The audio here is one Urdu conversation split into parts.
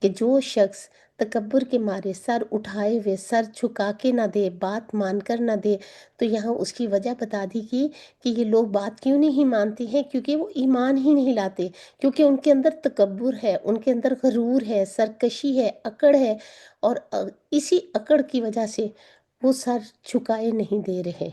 کہ جو شخص تکبر کے مارے سر اٹھائے ہوئے سر جھکا کے نہ دے، بات مان کر نہ دے، تو یہاں اس کی وجہ بتا دی گئی کہ یہ لوگ بات کیوں نہیں مانتے ہیں، کیونکہ وہ ایمان ہی نہیں لاتے، کیونکہ ان کے اندر تکبر ہے، ان کے اندر غرور ہے، سرکشی ہے، اکڑ ہے، اور اسی اکڑ کی وجہ سے وہ سر جھکائے نہیں دے رہے،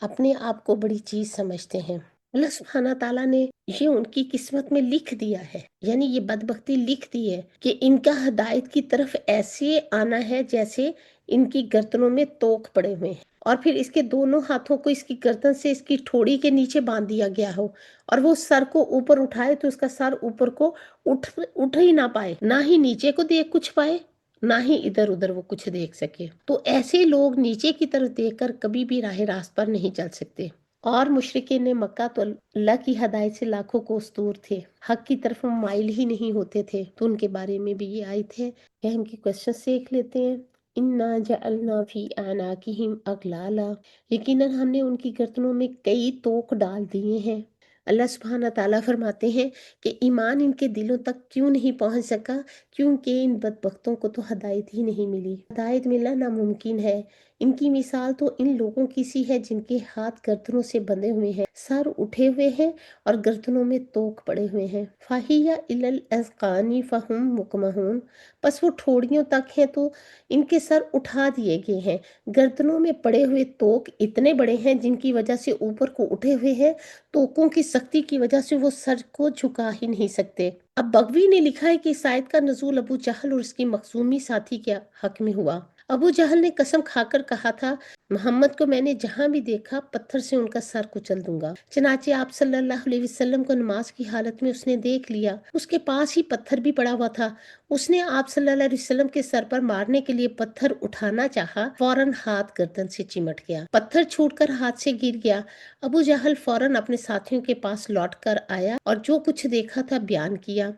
اپنے آپ کو بڑی چیز سمجھتے ہیں۔ اللہ سبحانہ تعالیٰ نے یہ ان کی قسمت میں لکھ دیا ہے، یعنی یہ بدبختی لکھ دی ہے کہ ان کا ہدایت کی طرف ایسے آنا ہے جیسے ان کی گردنوں میں توق پڑے ہوئے ہیں، اور پھر اس کے دونوں ہاتھوں کو اس کی گردن سے اس کی ٹھوڑی کے نیچے باندھ دیا گیا ہو، اور وہ سر کو اوپر اٹھائے تو اس کا سر اوپر کو اٹھ ہی نہ پائے، نہ ہی نیچے کو دیکھ کچھ پائے، نہ ہی ادھر ادھر وہ کچھ دیکھ سکے۔ تو ایسے لوگ نیچے کی طرف دیکھ کر کبھی بھی راہ راست پر نہیں چل سکتے۔ اور مشرکین مکہ تو اللہ کی ہدایت سے لاکھوں کوس دور تھے، حق کی طرف مائل ہی نہیں ہوتے تھے، تو ان کے بارے میں بھی یہ آیت ہے۔ کہ ہم کی کوشچن دیکھ لیتے ہیں۔ اِنَّا جَعَلْنَا فِي أَعْنَاقِهِمْ أَغْلَالًا، یقیناً ہم نے ان کی گردنوں میں کئی توق ڈال دیے ہیں۔ اللہ سبحانہ تعالیٰ فرماتے ہیں کہ ایمان ان کے دلوں تک کیوں نہیں پہنچ سکا، کیونکہ ان بدبختوں کو تو ہدایت ہی نہیں ملی، ہدایت ملنا ناممکن ہے۔ ان کی مثال تو ان لوگوں کی سی ہے جن کے ہاتھ گردنوں سے بندھے ہوئے ہیں، سر اٹھے ہوئے ہیں اور گردنوں میں توق پڑے ہوئے ہیں۔ فَهِيَ إِلَى الْأَذْقَانِ فَهُمْ مُقْمَحُونَ، بس وہ ٹھوڑیوں تک ہیں تو ان کے سر اٹھا دیے گئے ہیں۔ گردنوں میں پڑے ہوئے توق اتنے بڑے ہیں جن کی وجہ سے اوپر کو اٹھے ہوئے ہیں، توقوں کی سختی کی وجہ سے وہ سر کو جھکا ہی نہیں سکتے۔ اب بغوی نے لکھا ہے کہ اس آیت کا نزول ابو جہل اور اس کی مخزومی ساتھی کے حق میں ہوا۔ ابو جہل نے قسم کھا کر کہا تھا، محمد کو میں نے جہاں بھی دیکھا پتھر سے ان کا سر کچل دوں گا۔ چنانچہ آپ صلی اللہ علیہ وسلم کو نماز کی حالت میں اس نے دیکھ لیا، اس کے پاس ہی پتھر بھی پڑا ہوا تھا۔ اس نے آپ صلی اللہ علیہ وسلم کے سر پر مارنے کے لیے پتھر اٹھانا چاہا، فوراً ہاتھ گردن سے چمٹ گیا، پتھر چھوٹ کر ہاتھ سے گر گیا۔ ابو جہل فوراً اپنے ساتھیوں کے پاس لوٹ کر آیا اور جو کچھ دیکھا تھا بیان کیا،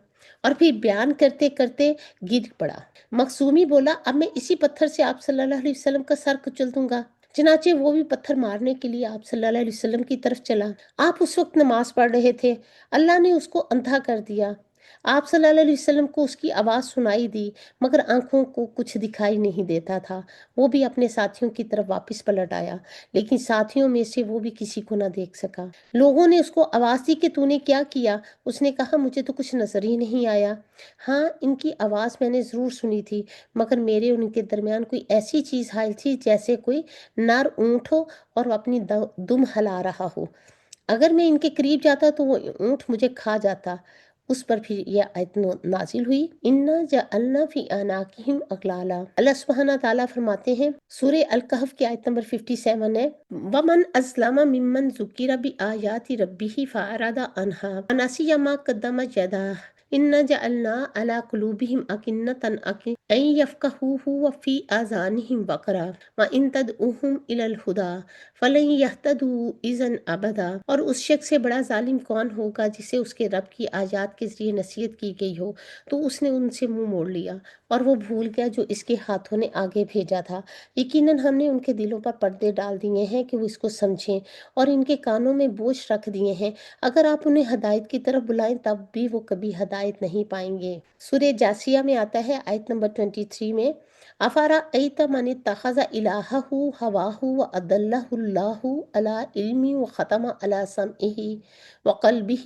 اور پھر بیان کرتے کرتے گر پڑا۔ مخزومی بولا، اب میں اسی پتھر سے آپ صلی اللہ علیہ وسلم کا سر کچل دوں گا۔ چنانچہ وہ بھی پتھر مارنے کے لیے آپ صلی اللہ علیہ وسلم کی طرف چلا۔ آپ اس وقت نماز پڑھ رہے تھے، اللہ نے اس کو اندھا کر دیا۔ آپ صلی اللہ علیہ وسلم کو اس کی آواز سنائی دی، مگر آنکھوں کو کچھ دکھائی نہیں دیتا تھا۔ وہ بھی اپنے ساتھیوں کی طرف واپس پلٹ آیا، لیکن ساتھیوں میں سے وہ بھی کسی کو نہ دیکھ سکا۔ لوگوں نے اس کو آواز دی کہ تو نے کیا کیا؟ اس نے کہا، مجھے تو کچھ نظر ہی نہیں آیا۔ ہاں، ان کی آواز میں نے ضرور سنی تھی، مگر میرے ان کے درمیان کوئی ایسی چیز حائل تھی جیسے کوئی نر اونٹ ہو اور وہ اپنی دم ہلا رہا ہو۔ اگر میں ان کے قریب جاتا تو وہ اونٹ مجھے کھا جاتا۔ اس پر پھر یہ آیت نازل ہوئی، اِنَّا جَعَلْنَا فِي أَعْنَاقِهِمْ أَغْلَالًا۔ اللہ سبحانہ تعالیٰ فرماتے ہیں، سورہ الکہف کی آیت نمبر 57 ہے، وَمَنْ أَظْلَمَ مِمَّنْ ذُكِّرَ بِآيَاتِ رَبِّهِ فَأَعْرَضَ عَنْهَا وَنَسِيَ مَا قَدَّمَتْ يَدَاهُ إِنَّا جَعَلْنَا عَلَىٰ قُلُوبِهِمْ أَكِنَّةً أَن يَفْقَهُوهُ وَفِي آذَانِهِمْ وَقْرًا وَإِن تَدْعُوهُمْ إِلَى الْهُدَىٰ فَلَن يَهْتَدُوا إِذًا أَبَدًا۔ اور اس شخص سے بڑا ظالم کون ہوگا جسے اس کے رب کی آیات کے ذریعے نصیحت کی گئی ہو تو اس نے ان سے منہ موڑ لیا اور وہ بھول گیا جو اس کے ہاتھوں نے آگے بھیجا تھا۔ یقیناً ہم نے ان کے دلوں پر پردے ڈال دیے ہیں کہ وہ اس کو سمجھیں، اور ان کے کانوں میں بوجھ رکھ دیے ہیں، اگر آپ انہیں ہدایت کی طرف بلائیں تب بھی وہ کبھی ہدایت نہیں پائیں گے۔ سورہ جاسیہ میں آتا ہے آیت نمبر 23 میں، أَفَرَأَيْتَ مَنِ اتَّخَذَ إِلَٰهَهُ هَوَاهُ وَأَضَلَّهُ اللَّهُ عَلَىٰ عِلْمٍ وَخَتَمَ عَلَىٰ سَمْعِهِ وَقَلْبِهِ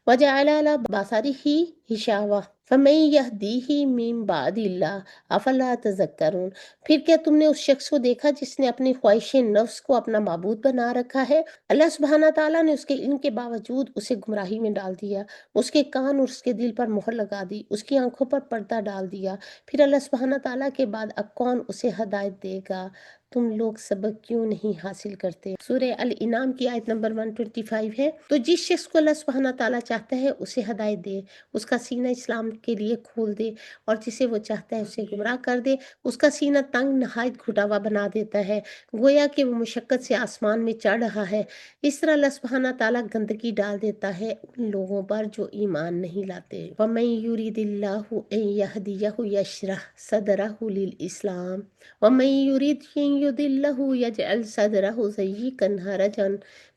وَجَعَلَ عَلَىٰ بَصَرِهِ غِشَاوَةً فَمَن يَهْدِيهِ مِن بَعْدِ اللَّهِ أَفَلَا تَذَكَّرُونَ۔ پھر کیا تم نے اس شخص کو دیکھا جس نے اپنی خواہش نفس کو اپنا معبود بنا رکھا ہے؟ اللہ سبحانہ تعالیٰ نے اس کے علم کے باوجود اسے گمراہی میں ڈال دیا، اس کے کان اور اس کے دل پر مہر لگا دی، اس کی آنکھوں پر پردہ ڈال دیا، پھر اللہ سبحانہ تعالیٰ کے بعد اب کون اسے ہدایت دے گا؟ تم لوگ سبق کیوں نہیں حاصل کرتے؟ سورہ الانعام کی آیت نمبر 125 ہے، تو جس شخص کو اللہ سبحانہ تعالیٰ چاہتا ہے اسے ہدایت دے، اس کا سینہ اسلام کے لیے کھول دے، اور جسے وہ چاہتا ہے اسے گمراہ کر دے، اس کا سینہ تنگ نہایت گھٹا ہوا بنا دیتا ہے، گویا کہ وہ مشقت سے آسمان میں چڑھ رہا ہے۔ اس طرح اللہ سبحانہ تعالیٰ گندگی ڈال دیتا ہے ان لوگوں پر جو ایمان نہیں لاتے۔ وَمَن يُرِدِ اللَّهُ أَن يَهْدِيَهُ يَشْرَحْ صَدْرَهُ لِلْإِسْلَامِ وَمَن يُرِدْ أَن يضله يجعل صدره ضيقا حرجا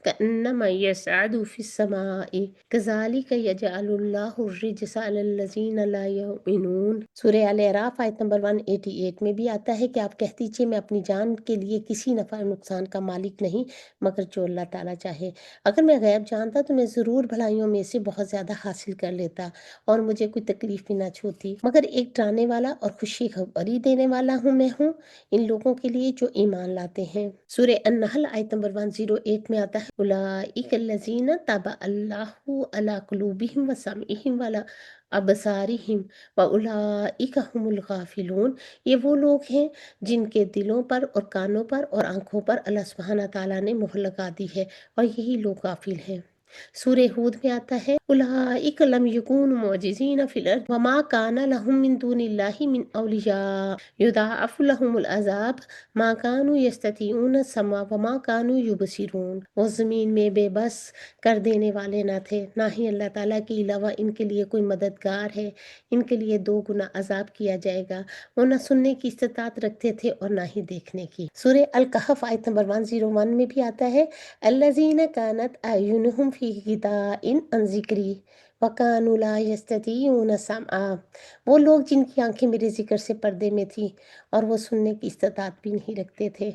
كأنما يصعد في السماء كذلك يجعل الله الرجس على الذين لا يؤمنون۔ سورہ الاعراف آیت نمبر 188 میں بھی آتا ہے کہ آپ کہہ دیجیے میں اپنی جان کے لیے کسی نفع اور نقصان کا مالک نہیں مگر جو اللہ تعالیٰ چاہے۔ اگر میں غیب جانتا تو میں ضرور بھلائیوں میں سے بہت زیادہ حاصل کر لیتا اور مجھے کوئی تکلیف بھی نہ چھوتی، مگر ایک ڈرانے والا اور خوشی خبری دینے والا میں ہوں ان لوگوں کے لیے جو ایمان لاتے ہیں۔ سورہ النحل آیت نمبر 108 میں آتا ہے اولئک الذین طبع اللہ علی قلوبہم وسمعہم وعلی ابصارہم واولئک هم الغافلون۔ یہ وہ لوگ ہیں جن کے دلوں پر اور کانوں پر اور آنکھوں پر اللہ سبحانہ تعالیٰ نے مہر لگا دی ہے اور یہی لوگ غافل ہیں۔ سورہ ہود میں آتا ہے اولئک لم یکونوا معجزین فی الارض وما کان لهم من دون اللہ من اولیاء یضاعف لهم العذاب ما كانوا یستطیعون السمع وما كانوا یبصرون۔ وہ زمین میں بے بس کر دینے والے نہ تھے، نہ ہی اللہ تعالیٰ کے علاوہ ان کے لیے کوئی مددگار ہے، ان کے لیے دو گنا عذاب کیا جائے گا۔ وہ نہ سننے کی استطاعت رکھتے تھے اور نہ ہی دیکھنے کی۔ سورہ الکہف آیت نمبر 101 میں بھی آتا ہے الذین کانت اعینہم فی غطاء عن ذکری وکانوا لا یستطیعون سمعا۔ وہ لوگ جن کی آنکھیں میرے ذکر سے پردے میں تھیں اور وہ سننے کی استطاعت بھی نہیں رکھتے تھے۔